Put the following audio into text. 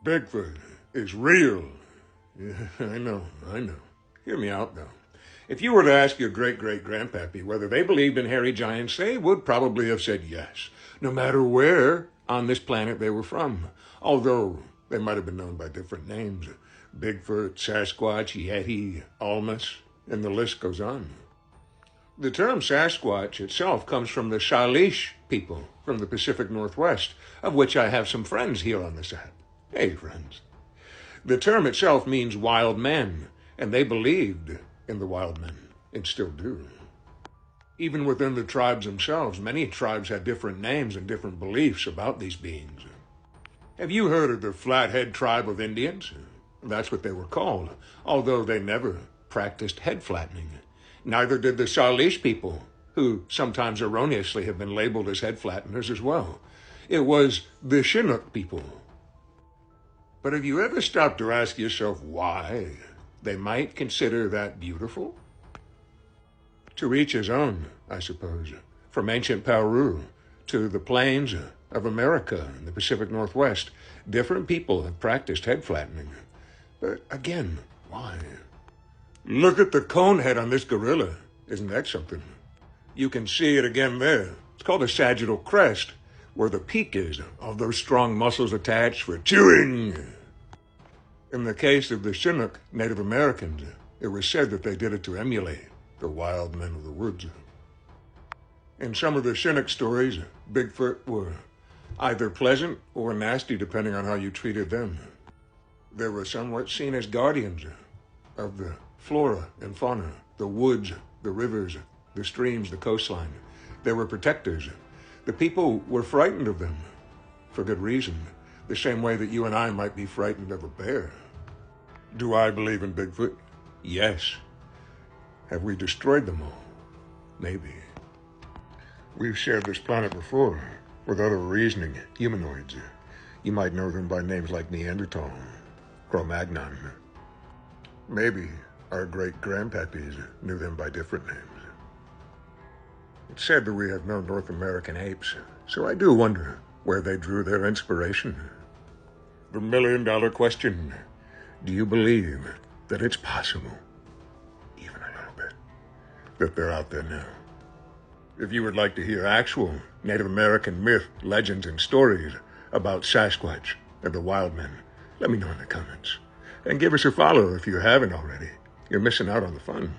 Bigfoot is real. Yeah, I know. Hear me out, though. If you were to ask your great-great-grandpappy whether they believed in hairy giants, they would probably have said yes, no matter where on this planet they were from, although they might have been known by different names. Bigfoot, Sasquatch, Yeti, Almas, and the list goes on. The term Sasquatch itself comes from the Salish people from the Pacific Northwest, of which I have some friends here on this app. Hey, friends. The term itself means wild men, and they believed in the wild men, and still do. Even within the tribes themselves, many tribes had different names and different beliefs about these beings. Have you heard of the Flathead tribe of Indians? That's what they were called, although they never practiced head flattening. Neither did the Salish people, who sometimes erroneously have been labeled as head flatteners as well. It was the Chinook people. But have you ever stopped to ask yourself why they might consider that beautiful? To each his own, I suppose. From ancient Peru to the plains of America and the Pacific Northwest, different people have practiced head flattening. But again, why? Look at the cone head on this gorilla. Isn't that something? You can see it again there. It's called a sagittal crest, where the peak is of those strong muscles attached for chewing. In the case of the Chinook Native Americans, it was said that they did it to emulate the wild men of the woods. In some of the Chinook stories, Bigfoot were either pleasant or nasty depending on how you treated them. They were somewhat seen as guardians of the flora and fauna, the woods, the rivers, the streams, the coastline. They were protectors. The people were frightened of them, for good reason, the same way that you and I might be frightened of a bear. Do I believe in Bigfoot? Yes. Have we destroyed them all? Maybe. We've shared this planet before with other reasoning humanoids. You might know them by names like Neanderthal, Cro-Magnon. Maybe our great-grandpappies knew them by different names. It's said that we have no North American apes, so I do wonder where they drew their inspiration. The million-dollar question: do you believe that it's possible, even a little bit, that they're out there now? If you would like to hear actual Native American myth, legends, and stories about Sasquatch and the wild men, let me know in the comments. And give us a follow if you haven't already. You're missing out on the fun.